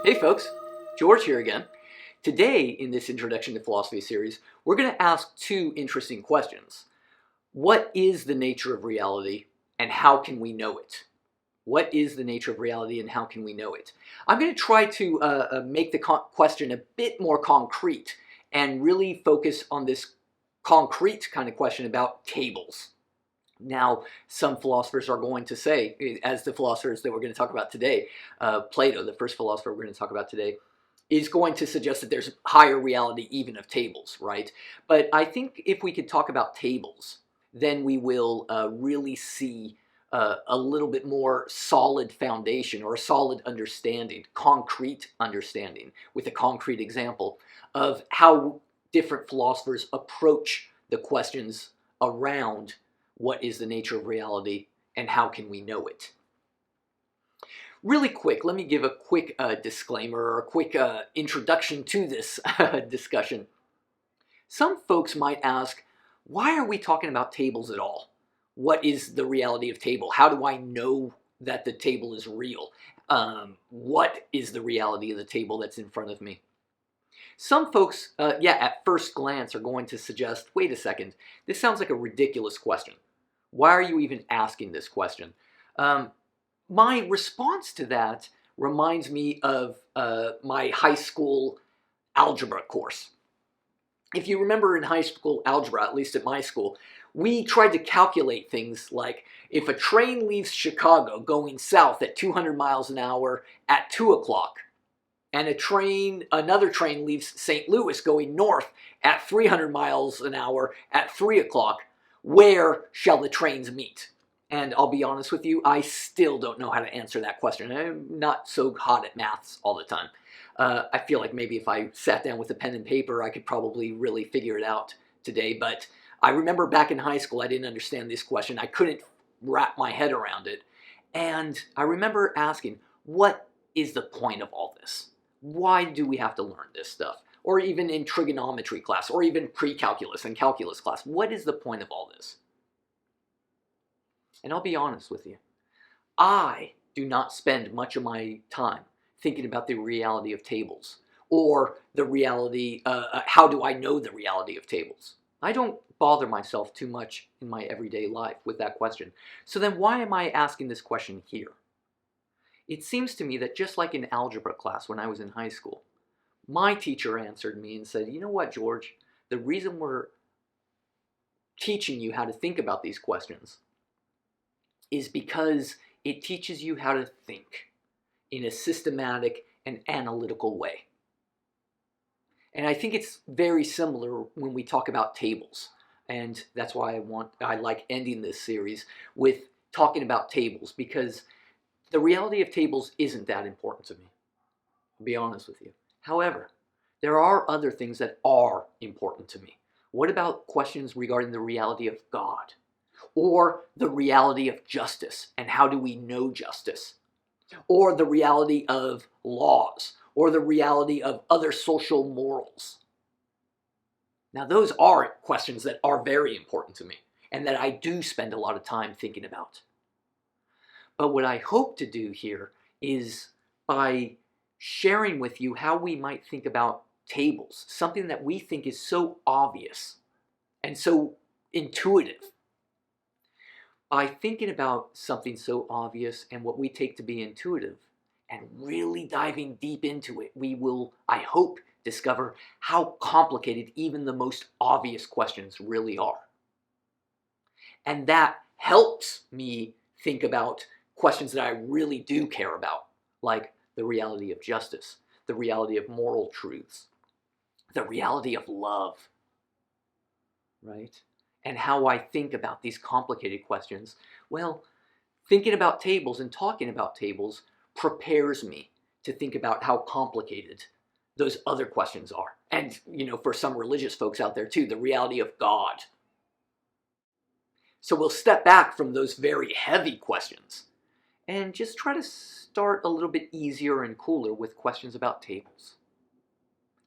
Hey folks, George here again. Today, in this Introduction to Philosophy series, we're going to ask two interesting questions. What is the nature of reality, and how can we know it? What is the nature of reality, and how can we know it? I'm going to try to make the question a bit more concrete and really focus on this concrete kind of question about tables. Now, some philosophers are going to say, as the philosophers that we're going to talk about today, Plato, the first philosopher we're going to talk about today, is going to suggest that there's higher reality even of tables, right? But I think if we could talk about tables, then we will really see a little bit more solid foundation or a solid understanding, concrete understanding, with a concrete example of how different philosophers approach the questions around what is the nature of reality and how can we know it. Really quick, let me give a quick disclaimer or a quick introduction to this discussion. Some folks might ask, why are we talking about tables at all? What is the reality of table? How do I know that the table is real? What is the reality of the table that's in front of me? Some folks, at first glance are going to suggest, wait a second, this sounds like a ridiculous question. Why are you even asking this question? My response to that reminds me of my high school algebra course. If you remember in high school algebra, at least at my school, we tried to calculate things like if a train leaves Chicago going south at 200 miles an hour at 2 o'clock, and another train leaves St. Louis going north at 300 miles an hour at 3 o'clock, where shall the trains meet? And I'll be honest with you, I still don't know how to answer that question. I'm not so hot at maths all the time. I feel like maybe if I sat down with a pen and paper, I could probably really figure it out today. But I remember back in high school, I didn't understand this question. I couldn't wrap my head around it. And I remember asking, what is the point of all this? Why do we have to learn this stuff? Or even in trigonometry class, or even pre-calculus and calculus class. What is the point of all this? And I'll be honest with you. I do not spend much of my time thinking about the reality of tables, or the reality, how do I know the reality of tables? I don't bother myself too much in my everyday life with that question. So then why am I asking this question here? It seems to me that just like in algebra class when I was in high school, my teacher answered me and said, you know what, George, the reason we're teaching you how to think about these questions is because it teaches you how to think in a systematic and analytical way. And I think it's very similar when we talk about tables. And that's why I like ending this series with talking about tables, because the reality of tables isn't that important to me, I'll be honest with you. However, there are other things that are important to me. What about questions regarding the reality of God? Or the reality of justice, and how do we know justice? Or the reality of laws, or the reality of other social morals? Now, those are questions that are very important to me, and that I do spend a lot of time thinking about. But what I hope to do here is, by sharing with you how we might think about tables, something that we think is so obvious and so intuitive. By thinking about something so obvious and what we take to be intuitive, and really diving deep into it, we will, I hope, discover how complicated even the most obvious questions really are. And that helps me think about questions that I really do care about, like the reality of justice, the reality of moral truths, the reality of love, right? And how I think about these complicated questions. Well, thinking about tables and talking about tables prepares me to think about how complicated those other questions are. And, for some religious folks out there too, the reality of God. So we'll step back from those very heavy questions and just try to start a little bit easier and cooler with questions about tables.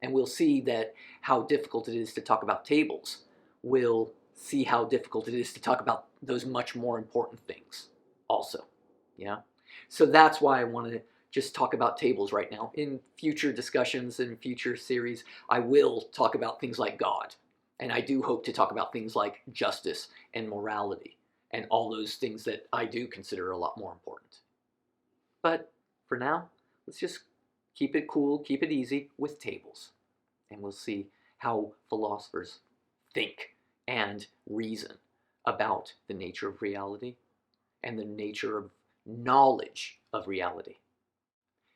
And we'll see that how difficult it is to talk about tables. We'll see how difficult it is to talk about those much more important things also. Yeah. So that's why I want to just talk about tables right now. In future discussions and future series, I will talk about things like God. And I do hope to talk about things like justice and morality and all those things that I do consider a lot more important. But for now, let's just keep it cool, keep it easy with tables. And we'll see how philosophers think and reason about the nature of reality and the nature of knowledge of reality.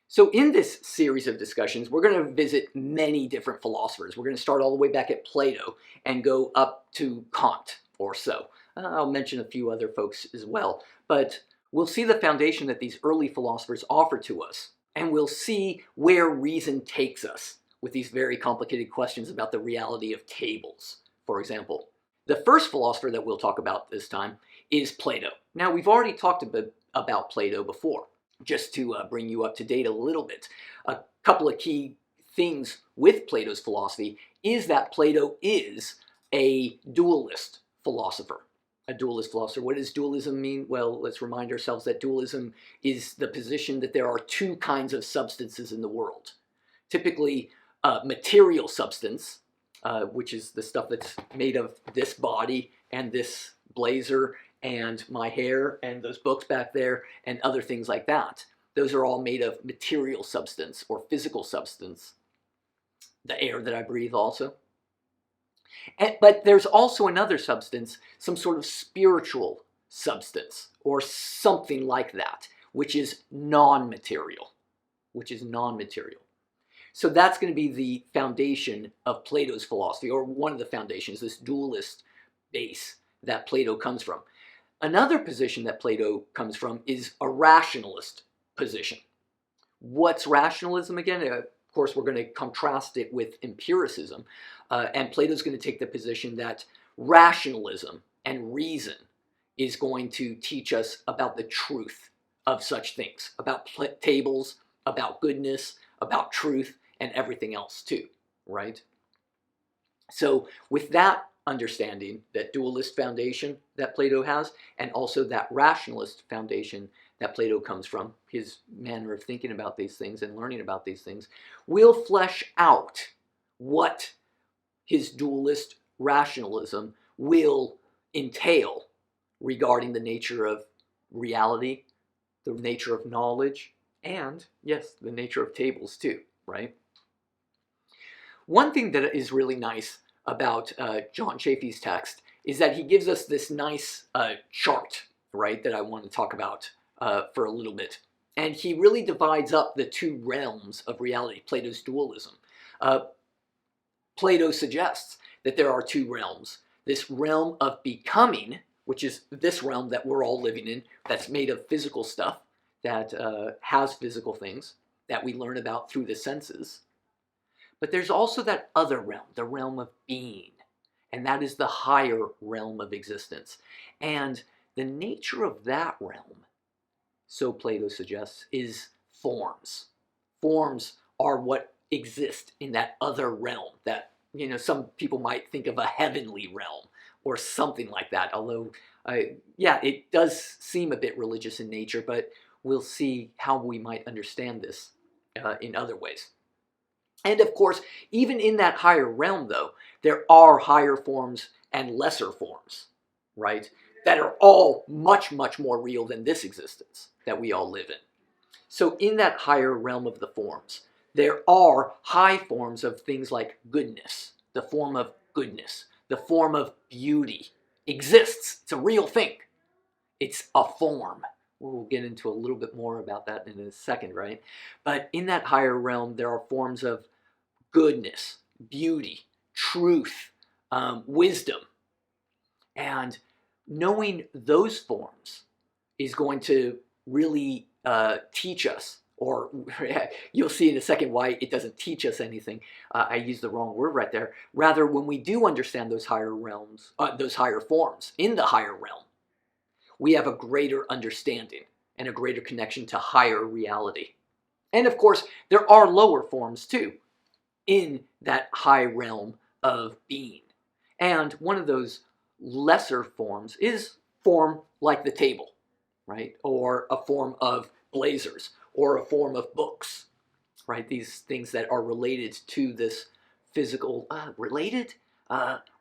So in this series of discussions, we're going to visit many different philosophers. We're going to start all the way back at Plato and go up to Kant or so. I'll mention a few other folks as well. But we'll see the foundation that these early philosophers offer to us. And we'll see where reason takes us with these very complicated questions about the reality of tables, for example. The first philosopher that we'll talk about this time is Plato. Now, we've already talked a bit about Plato before. Just to bring you up to date a little bit, a couple of key things with Plato's philosophy is that Plato is a dualist philosopher. A dualist philosopher. What does dualism mean? Well, let's remind ourselves that dualism is the position that there are two kinds of substances in the world. Typically, material substance, which is the stuff that's made of this body and this blazer and my hair and those books back there and other things like that. Those are all made of material substance or physical substance. The air that I breathe also. But there's also another substance, some sort of spiritual substance or something like that, which is non-material. So that's going to be the foundation of Plato's philosophy, or one of the foundations, this dualist base that Plato comes from. Another position that Plato comes from is a rationalist position. What's rationalism again? Of course, we're going to contrast it with empiricism. And Plato's going to take the position that rationalism and reason is going to teach us about the truth of such things, about tables, about goodness, about truth, and everything else too, right? So with that understanding, that dualist foundation that Plato has, and also that rationalist foundation that Plato comes from, his manner of thinking about these things and learning about these things, will flesh out what his dualist rationalism will entail regarding the nature of reality, the nature of knowledge, and, yes, the nature of tables too, right? One thing that is really nice about John Chafee's text is that he gives us this nice chart, right, that I want to talk about for a little bit. And he really divides up the two realms of reality, Plato's dualism. Plato suggests that there are two realms. This realm of becoming, which is this realm that we're all living in, that's made of physical stuff, that has physical things that we learn about through the senses. But there's also that other realm, the realm of being, and that is the higher realm of existence. And the nature of that realm, so Plato suggests, is forms. Forms are what exist in that other realm, that, you know, some people might think of a heavenly realm or something like that, although, yeah, it does seem a bit religious in nature, but we'll see how we might understand this in other ways. And of course, even in that higher realm, though, there are higher forms and lesser forms, right, that are all much, much more real than this existence that we all live in. So in that higher realm of the forms, there are high forms of things like goodness, the form of goodness, the form of beauty exists. It's a real thing. It's a form. We'll get into a little bit more about that in a second, right? But in that higher realm, there are forms of goodness, beauty, truth, wisdom. And knowing those forms is going to really teach us, or you'll see in a second why it doesn't teach us anything. I used the wrong word right there. Rather, when we do understand those higher realms, those higher forms in the higher realm, we have a greater understanding and a greater connection to higher reality. And of course, there are lower forms too in that high realm of being. And one of those lesser forms is form like the table, right? Or a form of blazers, or a form of books, right? These things that are related to this physical,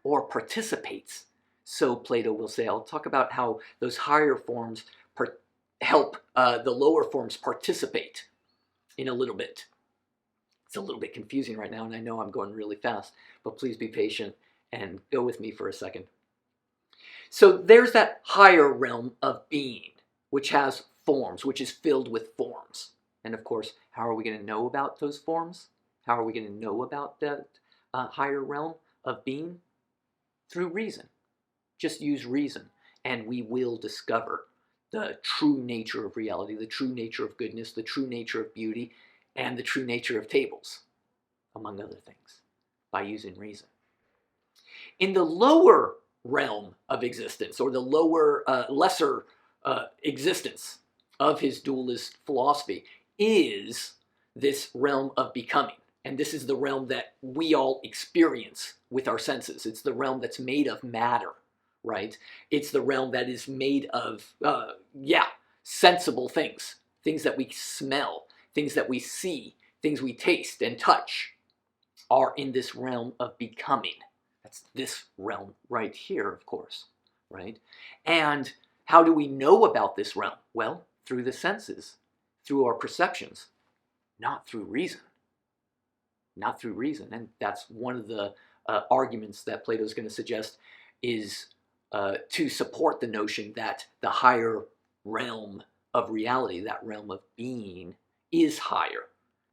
or participates. So Plato will say, I'll talk about how those higher forms help the lower forms participate in a little bit. It's a little bit confusing right now, and I know I'm going really fast, but please be patient and go with me for a second. So there's that higher realm of being, which has forms, which is filled with forms. And of course, how are we going to know about those forms? How are we going to know about that higher realm of being? Through reason. Just use reason, and we will discover the true nature of reality, the true nature of goodness, the true nature of beauty, and the true nature of tables, among other things, by using reason. In the lower realm of existence, or the lower, lesser existence of his dualist philosophy, is this realm of becoming. And this is the realm that we all experience with our senses. It's the realm that's made of matter, right? It's the realm that is made of, sensible things. Things that we smell, things that we see, things we taste and touch are in this realm of becoming. That's this realm right here, of course, right? And how do we know about this realm? Well, through the senses, through our perceptions, not through reason. Not through reason. And that's one of the arguments that Plato is going to suggest is to support the notion that the higher realm of reality, that realm of being, is higher,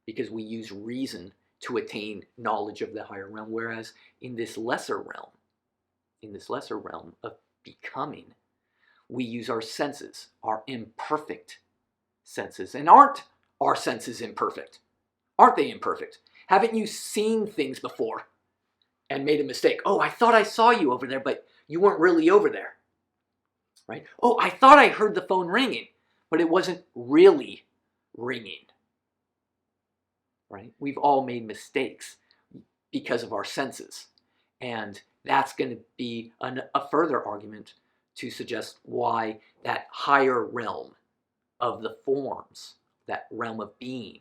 because we use reason to attain knowledge of the higher realm, whereas in this lesser realm of becoming, we use our senses, our imperfect senses. And aren't our senses imperfect? Aren't they imperfect? Haven't you seen things before and made a mistake? Oh, I thought I saw you over there, but you weren't really over there, right? Oh, I thought I heard the phone ringing, but it wasn't really ringing, right? We've all made mistakes because of our senses. And that's going to be a further argument to suggest why that higher realm of the forms, that realm of being,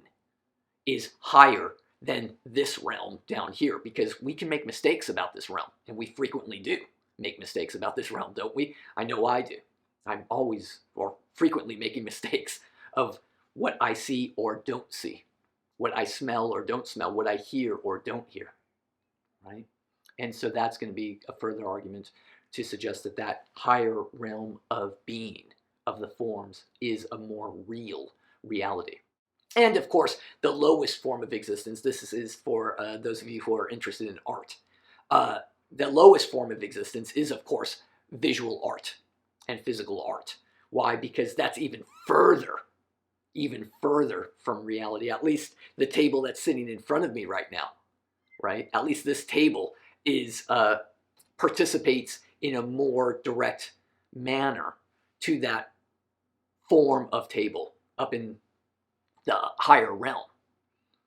is higher than this realm down here, because we can make mistakes about this realm, and we frequently do make mistakes about this realm, don't we? I know I do. I'm always or frequently making mistakes of what I see or don't see, what I smell or don't smell, what I hear or don't hear, right? And so that's going to be a further argument to suggest that that higher realm of being, of the forms, is a more real reality. And of course, the lowest form of existence, this is for those of you who are interested in art. The lowest form of existence is, of course, visual art and physical art. Why? Because that's even further from reality. At least the table that's sitting in front of me right now, right? At least this table is participates in a more direct manner to that form of table up in the higher realm.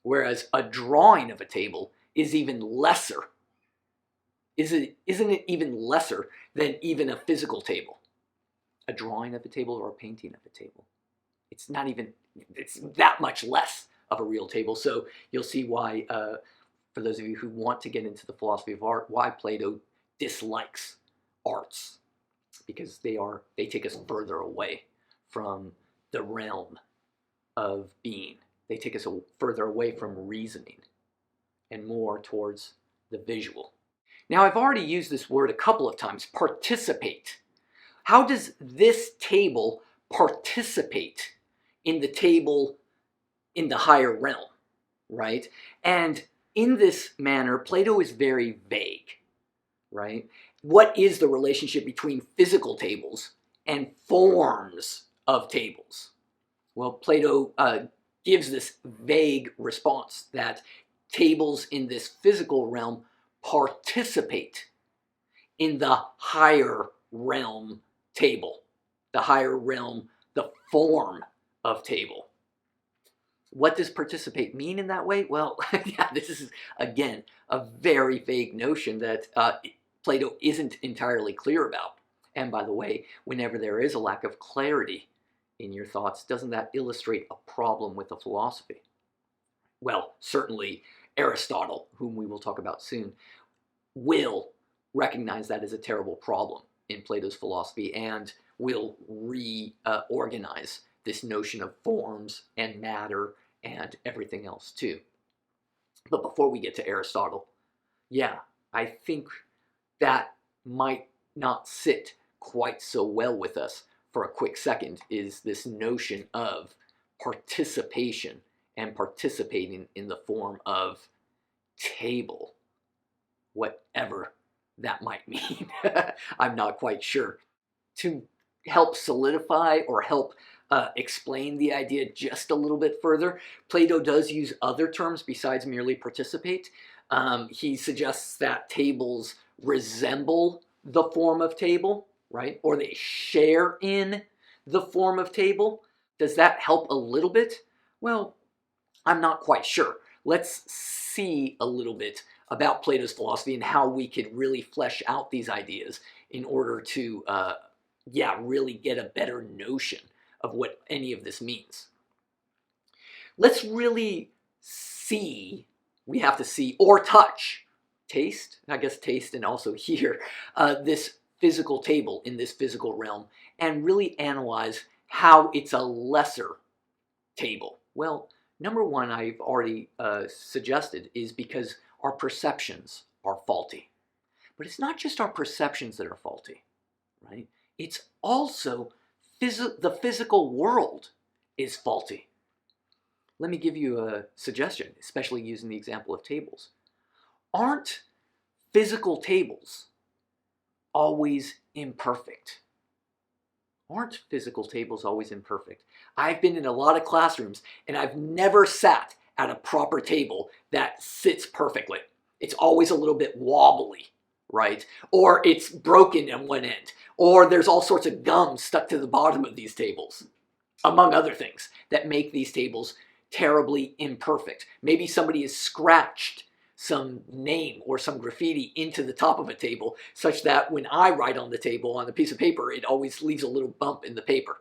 Whereas a drawing of a table is even lesser. Isn't it even lesser than even a physical table? A drawing of a table or a painting of a table. It's that much less of a real table. So you'll see why, for those of you who want to get into the philosophy of art, why Plato dislikes arts. Because they take us further away from the realm of being. They take us further away from reasoning and more towards the visual. Now, I've already used this word a couple of times, participate. How does this table participate in the table in the higher realm, right? And in this manner, Plato is very vague, right? What is the relationship between physical tables and forms of tables? Well, Plato gives this vague response that tables in this physical realm participate in the higher realm table, the higher realm, the form of table. What does participate mean in that way? Well, yeah, this is, again, a very vague notion that Plato isn't entirely clear about. And by the way, whenever there is a lack of clarity in your thoughts, doesn't that illustrate a problem with the philosophy? Well, certainly Aristotle, whom we will talk about soon, will recognize that as a terrible problem in Plato's philosophy and will reorganize this notion of forms and matter and everything else too. But before we get to Aristotle, yeah, I think that might not sit quite so well with us for a quick second, is this notion of participation and participating in the form of table, whatever that might mean. I'm not quite sure. To help solidify or help explain the idea just a little bit further, Plato does use other terms besides merely participate. He suggests that tables resemble the form of table, right? Or they share in the form of table. Does that help a little bit? Well, I'm not quite sure. Let's see a little bit about Plato's philosophy and how we could really flesh out these ideas in order to, really get a better notion of what any of this means. Let's really see, we have to see or touch, taste, I guess taste and also hear, this physical table in this physical realm and really analyze how it's a lesser table. Well, number one, I've already suggested, is because our perceptions are faulty. But it's not just our perceptions that are faulty, right? It's also the physical world is faulty. Let me give you a suggestion, especially using the example of tables. Aren't physical tables always imperfect? Aren't physical tables always imperfect? I've been in a lot of classrooms and I've never sat at a proper table that sits perfectly. It's always a little bit wobbly, right? Or it's broken on one end, or there's all sorts of gum stuck to the bottom of these tables, among other things that make these tables terribly imperfect. Maybe somebody has scratched some name or some graffiti into the top of a table such that when I write on the table on a piece of paper, it always leaves a little bump in the paper,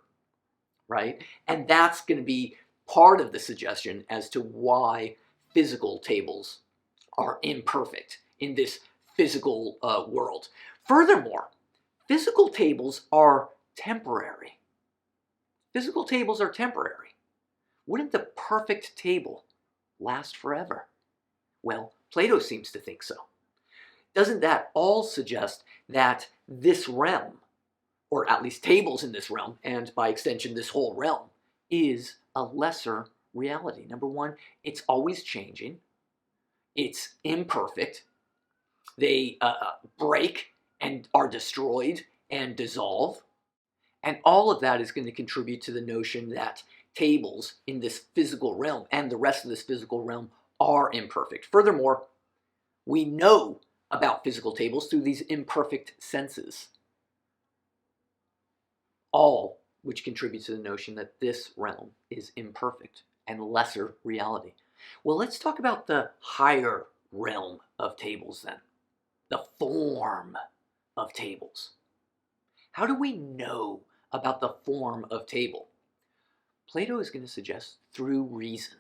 right? And that's going to be part of the suggestion as to why physical tables are imperfect in this physical world. Furthermore, physical tables are temporary. Physical tables are temporary. Wouldn't the perfect table last forever? Well, Plato seems to think so. Doesn't that all suggest that this realm, or at least tables in this realm, and by extension this whole realm, is a lesser reality? Number one, it's always changing. It's imperfect. They break and are destroyed and dissolve. And all of that is going to contribute to the notion that tables in this physical realm and the rest of this physical realm are imperfect. Furthermore, we know about physical tables through these imperfect senses, all which contributes to the notion that this realm is imperfect and lesser reality. Well, let's talk about the higher realm of tables then, the form of tables. How do we know about the form of table? Plato is going to suggest through reason.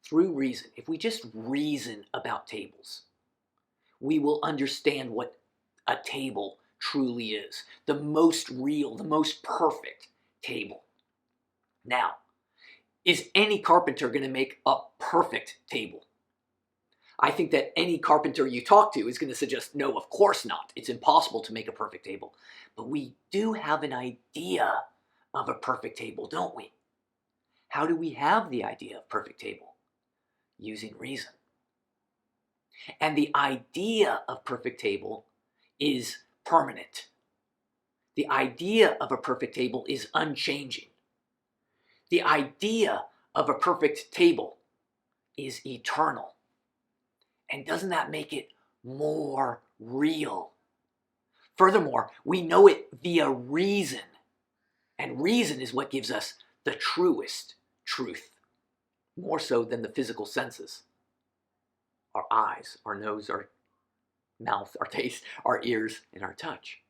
Through reason. If we just reason about tables, we will understand what a table truly is. The most real, the most perfect table. Now, is any carpenter going to make a perfect table? I think that any carpenter you talk to is going to suggest, no, of course not. It's impossible to make a perfect table. But we do have an idea of a perfect table, don't we? How do we have the idea of perfect table? Using reason. And the idea of perfect table is permanent. The idea of a perfect table is unchanging. The idea of a perfect table is eternal. And doesn't that make it more real? Furthermore, we know it via reason. And reason is what gives us the truest truth, more so than the physical senses. Our eyes, our nose, our mouth, our taste, our ears, and our touch.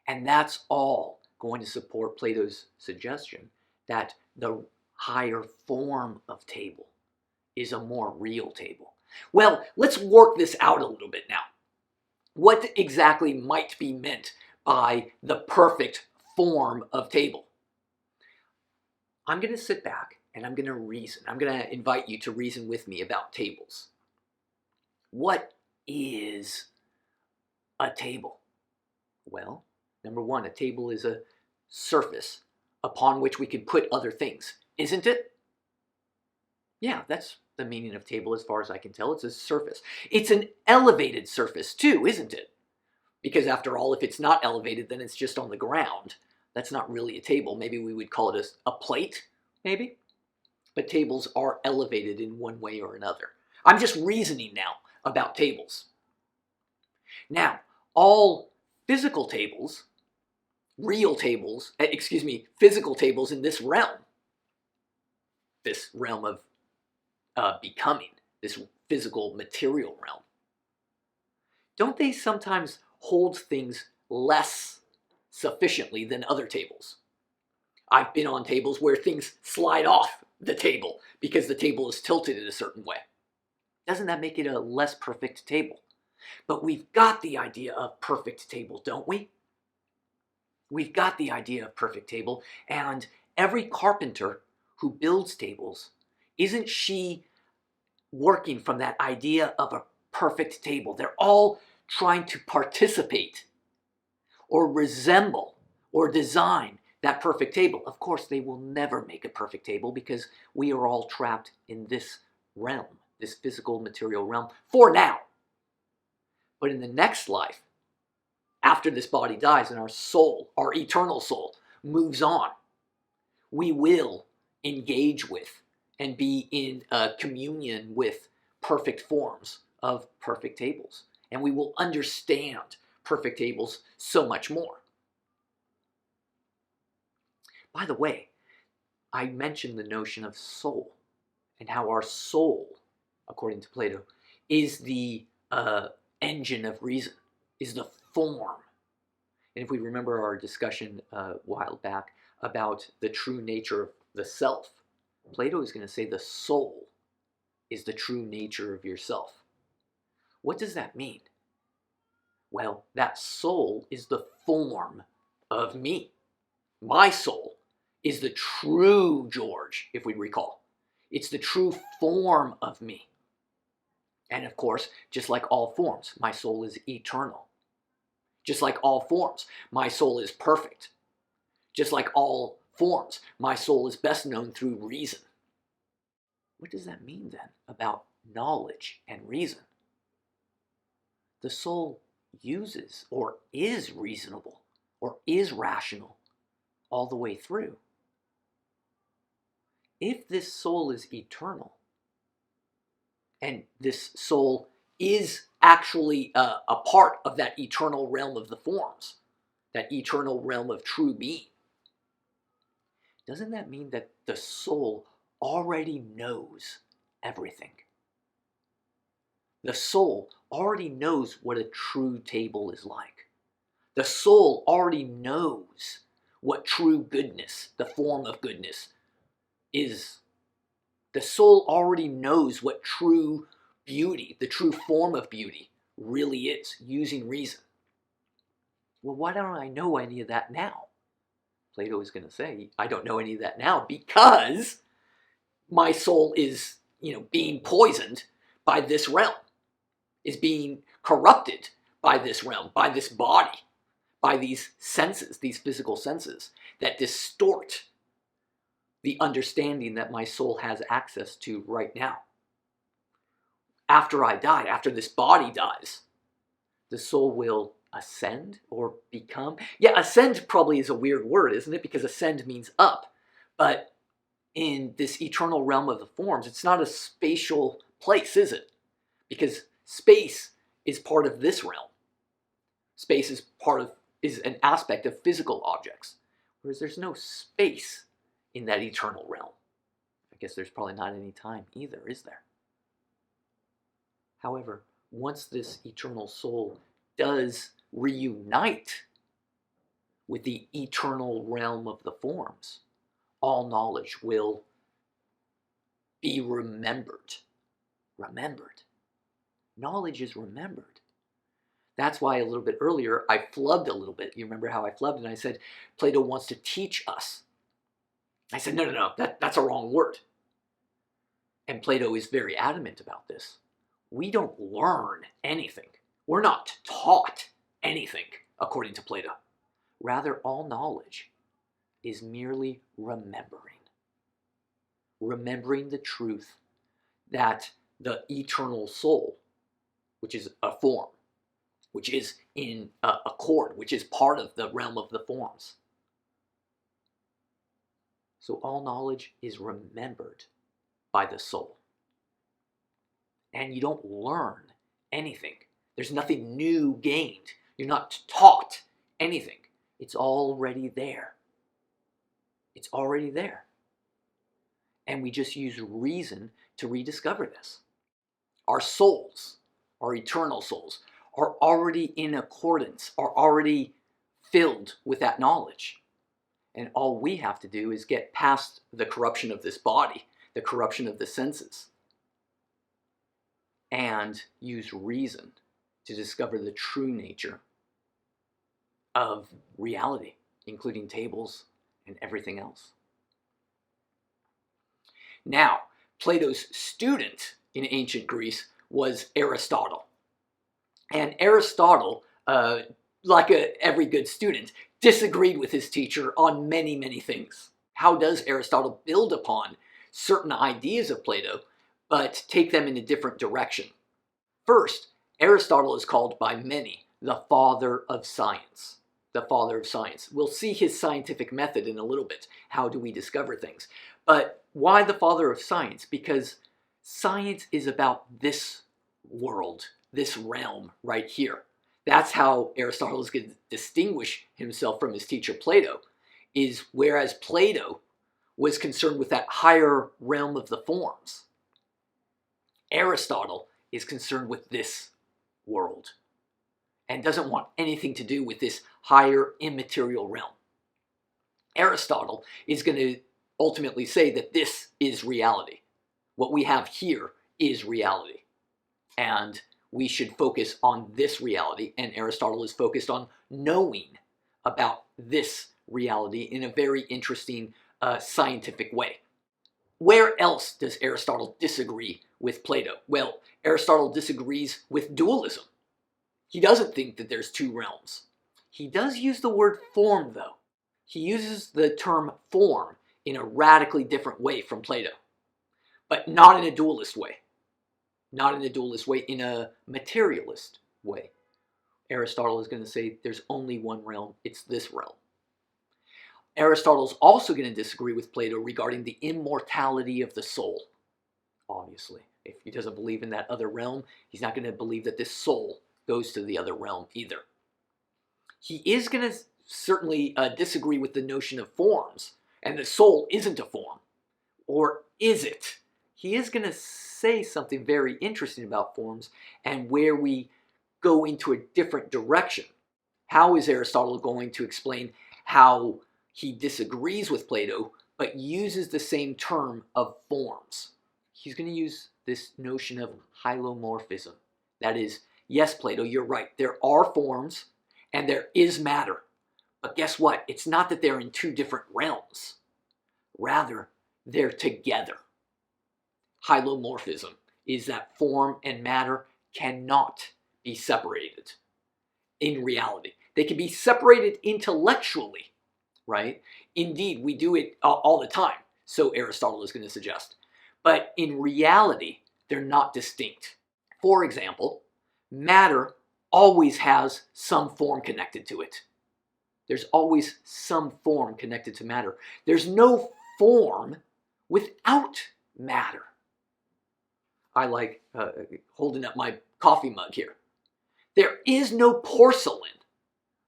And that's all going to support Plato's suggestion that the higher form of table is a more real table. Well, let's work this out a little bit now. What exactly might be meant by the perfect form of table? I'm going to sit back and I'm going to reason. I'm going to invite you to reason with me about tables. What is a table? Well, number one, a table is a surface upon which we can put other things, isn't it? Yeah, that's the meaning of table as far as I can tell. It's a surface. It's an elevated surface too, isn't it? Because after all, if it's not elevated, then it's just on the ground. That's not really a table. Maybe we would call it a plate, maybe. But tables are elevated in one way or another. I'm just reasoning now about tables. Now, all physical tables, physical tables in this realm of becoming, this physical material realm, don't they sometimes hold things less sufficiently than other tables? I've been on tables where things slide off the table because the table is tilted in a certain way. Doesn't that make it a less perfect table? But we've got the idea of perfect table, don't we? We've got the idea of perfect table, and every carpenter who builds tables, isn't she working from that idea of a perfect table? They're all trying to participate or resemble or design that perfect table. Of course, they will never make a perfect table because we are all trapped in this realm, this physical material realm, for now. But in the next life, after this body dies and our soul, our eternal soul, moves on, we will engage with and be in communion with perfect forms of perfect tables. And we will understand perfect tables so much more. By the way, I mentioned the notion of soul and how our soul, according to Plato, is the engine of reason, is the form. And if we remember our discussion a while back about the true nature of the self, Plato is going to say the soul is the true nature of yourself. What does that mean? Well, that soul is the form of me. My soul is the true George, if we recall. It's the true form of me. And of course, just like all forms, my soul is eternal. Just like all forms, my soul is perfect. Just like all forms, my soul is best known through reason. What does that mean then about knowledge and reason? The soul uses or is reasonable or is rational all the way through. If this soul is eternal, and this soul is actually a part of that eternal realm of the forms, that eternal realm of true being, doesn't that mean that the soul already knows everything? The soul already knows what a true table is like. The soul already knows what true goodness, the form of goodness, is. The soul already knows what true beauty, the true form of beauty, really is, using reason. Well, why don't I know any of that now? Plato is going to say, I don't know any of that now because my soul is, being poisoned by this realm, is being corrupted by this realm, by this body, by these senses, these physical senses that distort the understanding that my soul has access to right now. After I die, after this body dies, the soul will ascend or become. Yeah, ascend probably is a weird word, isn't it? Because ascend means up. But in this eternal realm of the forms, it's not a spatial place, is it? Because space is part of this realm. Space is an aspect of physical objects, whereas there's no space in that eternal realm. I guess there's probably not any time either, is there? However, once this eternal soul does reunite with the eternal realm of the forms, all knowledge will be remembered. Remembered. Knowledge is remembered. That's why a little bit earlier I flubbed a little bit. You remember how I flubbed and I said Plato wants to teach us. I said, no, that's a wrong word. And Plato is very adamant about this. We don't learn anything. We're not taught anything, according to Plato. Rather, all knowledge is merely remembering. Remembering the truth that the eternal soul, which is a form, which is in accord, which is part of the realm of the forms. So all knowledge is remembered by the soul. And you don't learn anything. There's nothing new gained. You're not taught anything. It's already there. It's already there. And we just use reason to rediscover this. Our souls, our eternal souls, are already in accordance, are already filled with that knowledge. And all we have to do is get past the corruption of this body, the corruption of the senses, and use reason to discover the true nature of reality, including tables and everything else. Now, Plato's student in ancient Greece was Aristotle. And Aristotle, like every good student, disagreed with his teacher on many, many things. How does Aristotle build upon certain ideas of Plato, but take them in a different direction? First, Aristotle is called by many the father of science. The father of science. We'll see his scientific method in a little bit. How do we discover things? But why the father of science? Because science is about this world, this realm right here. That's how Aristotle is going to distinguish himself from his teacher Plato, is whereas Plato was concerned with that higher realm of the forms, Aristotle is concerned with this world and doesn't want anything to do with this higher immaterial realm. Aristotle is going to ultimately say that this is reality. What we have here is reality. And we should focus on this reality. And Aristotle is focused on knowing about this reality in a very interesting scientific way. Where else does Aristotle disagree with Plato? Well, Aristotle disagrees with dualism. He doesn't think that there's two realms. He does use the word form, though. He uses the term form in a radically different way from Plato, but not in a dualist way. Not in a dualist way, in a materialist way. Aristotle is going to say there's only one realm, it's this realm. Aristotle's also going to disagree with Plato regarding the immortality of the soul, obviously. If he doesn't believe in that other realm, he's not going to believe that this soul goes to the other realm either. He is going to certainly disagree with the notion of forms, and the soul isn't a form. Or is it? He is going to say something very interesting about forms and where we go into a different direction. How is Aristotle going to explain how he disagrees with Plato, but uses the same term of forms? He's going to use this notion of hylomorphism. That is, yes, Plato, you're right. There are forms and there is matter. But guess what? It's not that they're in two different realms. Rather, they're together. Hylomorphism is that form and matter cannot be separated in reality. They can be separated intellectually, right? Indeed, we do it all the time, so Aristotle is going to suggest. But in reality, they're not distinct. For example, matter always has some form connected to it. There's always some form connected to matter. There's no form without matter. I like holding up my coffee mug here. There is no porcelain.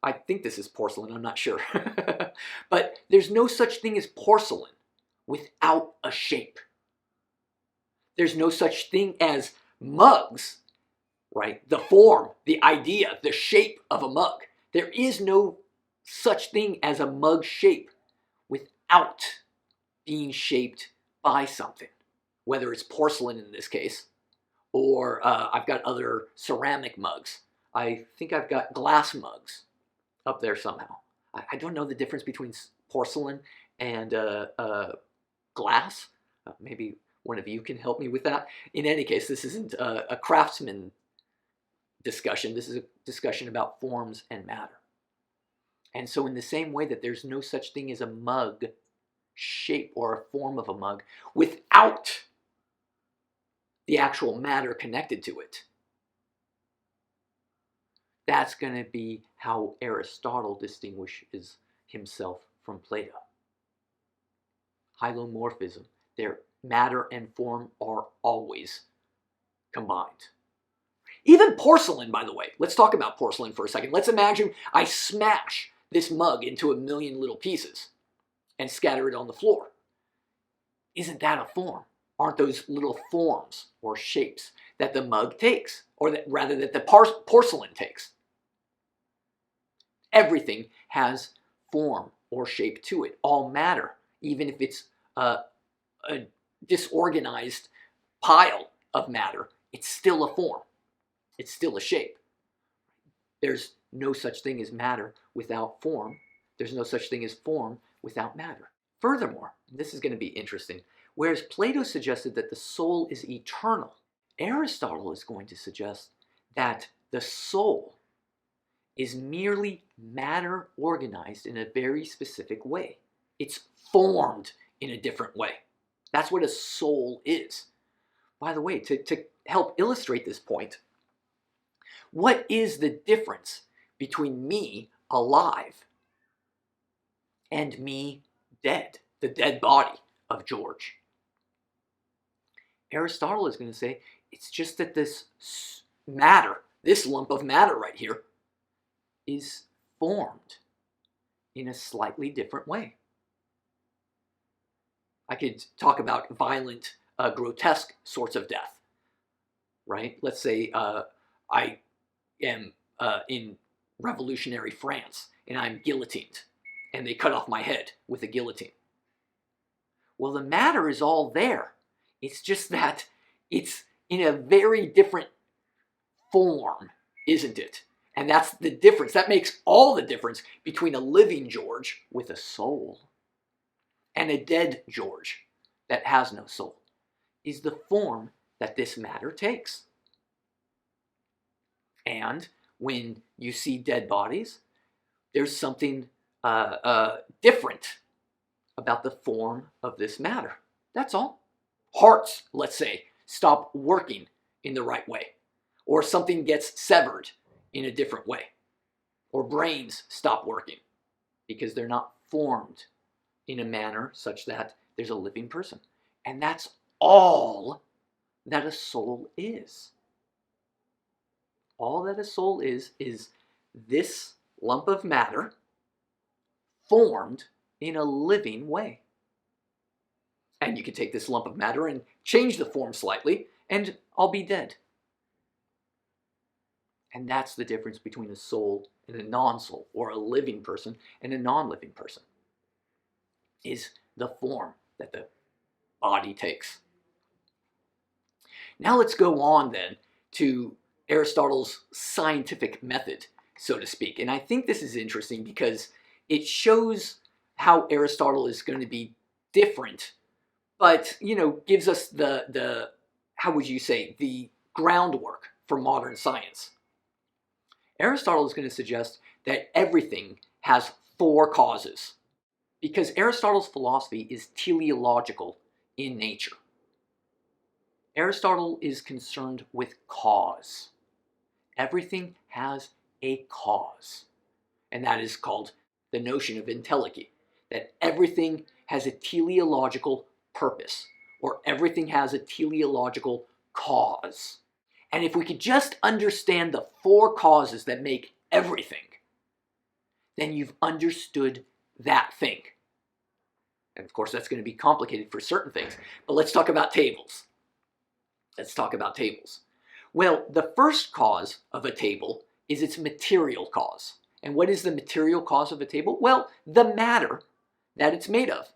I think this is porcelain, I'm not sure. But there's no such thing as porcelain without a shape. There's no such thing as mugs, right? The form, the idea, the shape of a mug. There is no such thing as a mug shape without being shaped by something, whether it's porcelain in this case, or I've got other ceramic mugs. I think I've got glass mugs up there somehow. I don't know the difference between porcelain and glass. Maybe one of you can help me with that. In any case, this isn't a craftsman discussion. This is a discussion about forms and matter. And so in the same way that there's no such thing as a mug shape or a form of a mug without the actual matter connected to it, that's going to be how Aristotle distinguishes himself from Plato. Hylomorphism. Their matter and form are always combined. Even porcelain, by the way. Let's talk about porcelain for a second. Let's imagine I smash this mug into a million little pieces and scatter it on the floor. Isn't that a form? Aren't those little forms or shapes that the mug takes, or that rather that the porcelain takes? Everything has form or shape to it. All matter, even if it's a disorganized pile of matter, it's still a form. It's still a shape. There's no such thing as matter without form. There's no such thing as form without matter. Furthermore, this is going to be interesting, whereas Plato suggested that the soul is eternal, Aristotle is going to suggest that the soul is merely matter organized in a very specific way. It's formed in a different way. That's what a soul is. By the way, to help illustrate this point, what is the difference between me alive and me dead, the dead body of George? Aristotle is going to say it's just that this matter, this lump of matter right here, is formed in a slightly different way. I could talk about violent, grotesque sorts of death, right? Let's say I am in revolutionary France and I'm guillotined and they cut off my head with a guillotine. Well, the matter is all there. It's just that it's in a very different form, isn't it? And that's the difference. That makes all the difference between a living George with a soul and a dead George that has no soul, is the form that this matter takes. And when you see dead bodies, there's something different about the form of this matter. That's all. Hearts, let's say, stop working in the right way, or something gets severed in a different way, or brains stop working because they're not formed in a manner such that there's a living person. And that's all that a soul is. All that a soul is this lump of matter formed in a living way. And you can take this lump of matter and change the form slightly, and I'll be dead. And that's the difference between a soul and a non-soul, or a living person and a non-living person, is the form that the body takes. Now let's go on then to Aristotle's scientific method, so to speak. And I think this is interesting because it shows how Aristotle is going to be different, but, gives us the how would you say, the groundwork for modern science. Aristotle is going to suggest that everything has four causes, because Aristotle's philosophy is teleological in nature. Aristotle is concerned with cause. Everything has a cause, and that is called the notion of entelechy, that everything has a teleological purpose, or everything has a teleological cause. And if we could just understand the four causes that make everything, then you've understood that thing. And of course, that's going to be complicated for certain things. But let's talk about tables. Let's talk about tables. Well, the first cause of a table is its material cause. And what is the material cause of a table? Well, the matter that it's made of.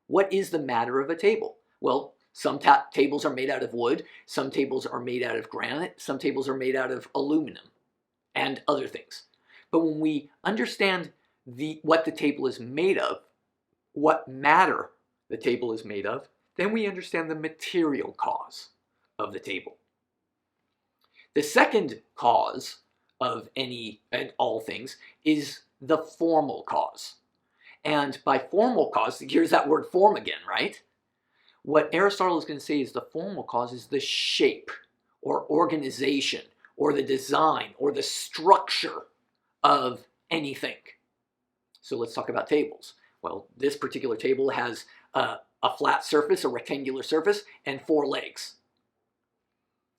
What is the matter of a table? Well, some tables are made out of wood, some tables are made out of granite, some tables are made out of aluminum and other things. But when we understand what the table is made of, what matter the table is made of, then we understand the material cause of the table. The second cause of any and all things is the formal cause. And by formal cause, here's that word form again, right? What Aristotle is going to say is the formal cause is the shape or organization or the design or the structure of anything. So let's talk about tables. Well, this particular table has a flat surface, a rectangular surface, and 4 legs.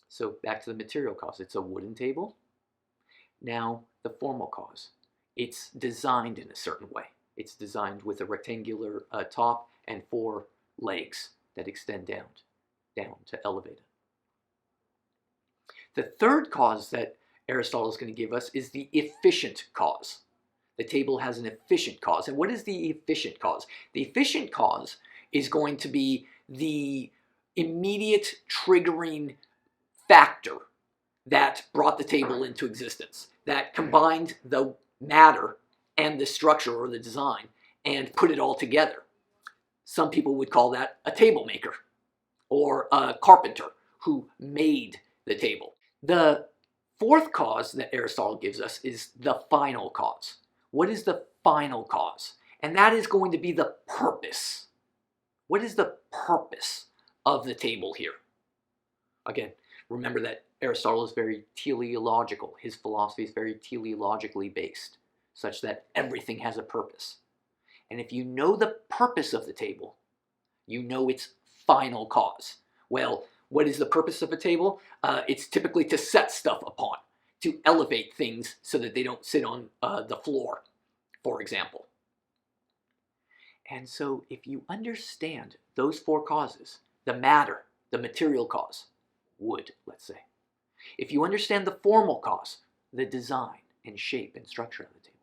So back to the material cause. It's a wooden table. Now the formal cause. It's designed in a certain way. It's designed with a rectangular top and 4 legs that extend down to elevate it. The third cause that Aristotle is going to give us is the efficient cause. The table has an efficient cause. And what is the efficient cause? The efficient cause is going to be the immediate triggering factor that brought the table into existence, that combined the matter and the structure or the design and put it all together. Some people would call that a table maker or a carpenter who made the table. The fourth cause that Aristotle gives us is the final cause. What is the final cause? And that is going to be the purpose. What is the purpose of the table here? Again, remember that Aristotle is very teleological. His philosophy is very teleologically based, such that everything has a purpose. And if you know the purpose of the table, you know its final cause. Well, what is the purpose of a table? It's typically to set stuff upon, to elevate things so that they don't sit on the floor, for example. And so if you understand those 4 causes, the matter, the material cause, wood, let's say. If you understand the formal cause, the design and shape and structure of the table.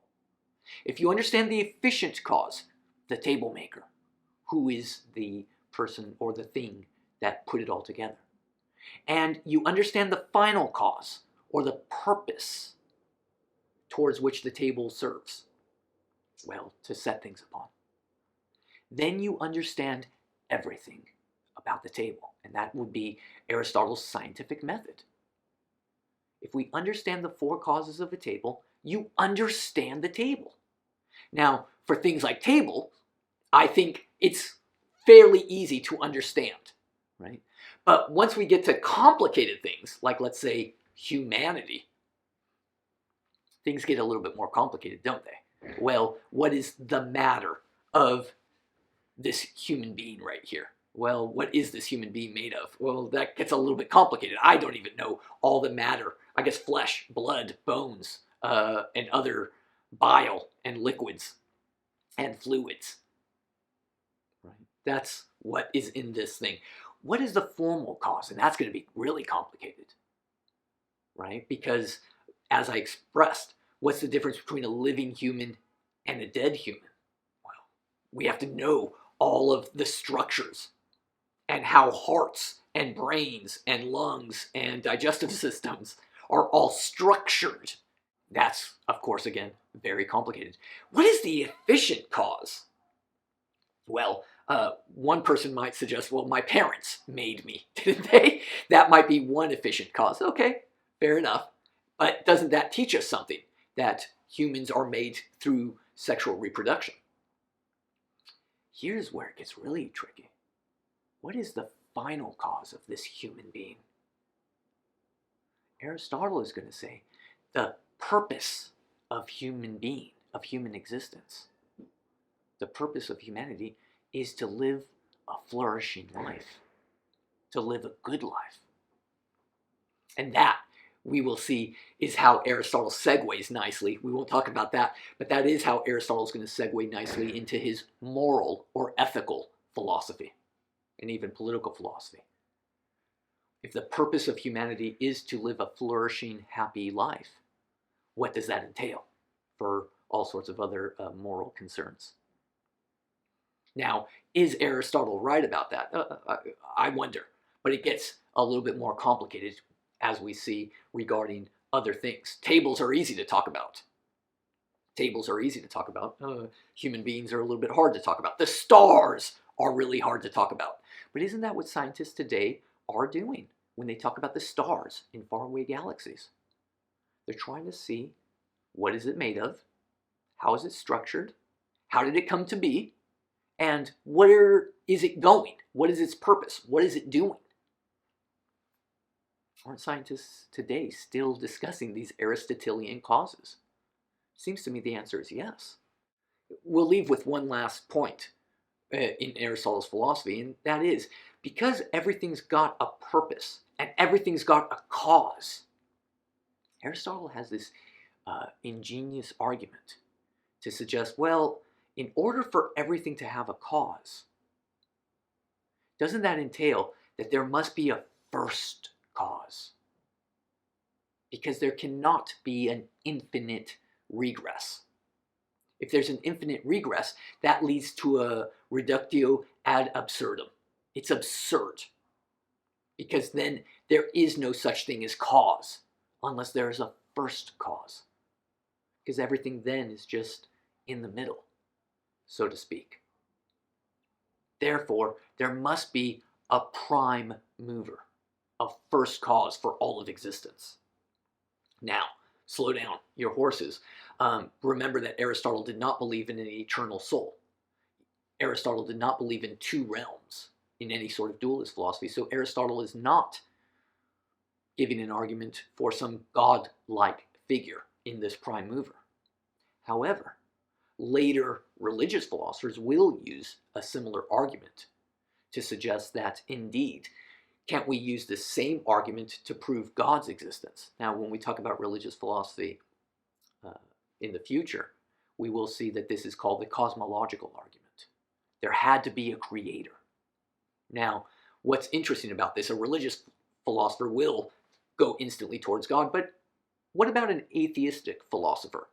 If you understand the efficient cause, the table maker, who is the person or the thing that put it all together. And you understand the final cause, or the purpose towards which the table serves. Well, to set things upon. Then you understand everything about the table, and that would be Aristotle's scientific method. If we understand the 4 causes of a table, you understand the table. Now, for things like table, I think it's fairly easy to understand, right? But once we get to complicated things, like let's say humanity, things get a little bit more complicated, don't they? Well, what is the matter of this human being right here? Well, what is this human being made of? Well, that gets a little bit complicated. I don't even know all the matter. I guess flesh, blood, bones, and other bile and liquids and fluids. Right? That's what is in this thing. What is the formal cause? And that's going to be really complicated, right? Because as I expressed, what's the difference between a living human and a dead human? Well, we have to know all of the structures and how hearts and brains and lungs and digestive systems are all structured. That's, of course, again, very complicated. What is the efficient cause? Well, one person might suggest, well, my parents made me, didn't they? That might be one efficient cause. Okay, fair enough. But doesn't that teach us something? That humans are made through sexual reproduction. Here's where it gets really tricky. What is the final cause of this human being? Aristotle is going to say the purpose of human being, of human existence. The purpose of humanity is to live a flourishing life, to live a good life. And that, we will see, is how Aristotle segues nicely. We won't talk about that, but that is how Aristotle is going to segue nicely into his moral or ethical philosophy, and even political philosophy. If the purpose of humanity is to live a flourishing, happy life, what does that entail? for all sorts of other moral concerns. Now, is Aristotle right about that? I wonder, but it gets a little bit more complicated as we see regarding other things. Tables are easy to talk about. Tables are easy to talk about. Human beings are a little bit hard to talk about. The stars are really hard to talk about. But isn't that what scientists today are doing when they talk about the stars in faraway galaxies? They're trying to see, what is it made of? How is it structured? How did it come to be? And where is it going? What is its purpose? What is it doing? Aren't scientists today still discussing these Aristotelian causes? Seems to me the answer is yes. We'll leave with one last point in Aristotle's philosophy, and that is, because everything's got a purpose and everything's got a cause, Aristotle has this ingenious argument to suggest, well, in order for everything to have a cause, doesn't that entail that there must be a first cause? Because there cannot be an infinite regress. If there's an infinite regress, that leads to a reductio ad absurdum. It's absurd. Because then there is no such thing as cause, unless there is a first cause. Because everything then is just in the middle, so to speak. Therefore, there must be a prime mover, a first cause for all of existence. Now, slow down your horses. Remember that Aristotle did not believe in an eternal soul. Aristotle did not believe in two realms in any sort of dualist philosophy. So Aristotle is not giving an argument for some god-like figure in this prime mover. However, later religious philosophers will use a similar argument to suggest that indeed, can't we use the same argument to prove God's existence? Now, when we talk about religious philosophy in the future, we will see that this is called the cosmological argument. There had to be a creator. Now, what's interesting about this, a religious philosopher will go instantly towards God, but what about an atheistic philosopher?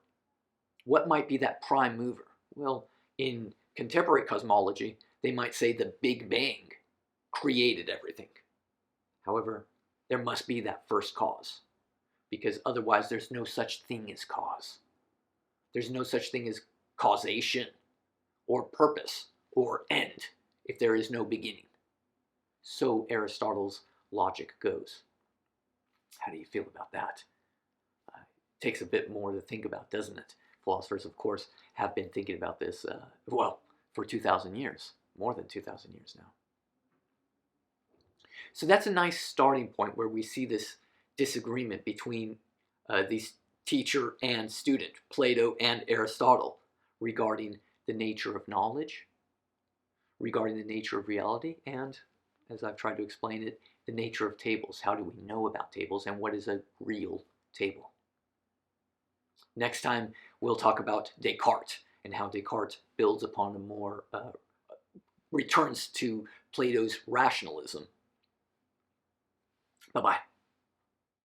What might be that prime mover? Well, in contemporary cosmology, they might say the Big Bang created everything. However, there must be that first cause, because otherwise there's no such thing as cause. There's no such thing as causation or purpose or end if there is no beginning. So Aristotle's logic goes. How do you feel about that? Takes a bit more to think about, doesn't it? Philosophers, of course, have been thinking about this, for 2,000 years, more than 2,000 years now. So that's a nice starting point where we see this disagreement between these teacher and student, Plato and Aristotle, regarding the nature of knowledge, regarding the nature of reality, and, as I've tried to explain it, the nature of tables. How do we know about tables, and what is a real table? Next time, we'll talk about Descartes and how Descartes builds upon a more, returns to Plato's rationalism. Bye-bye.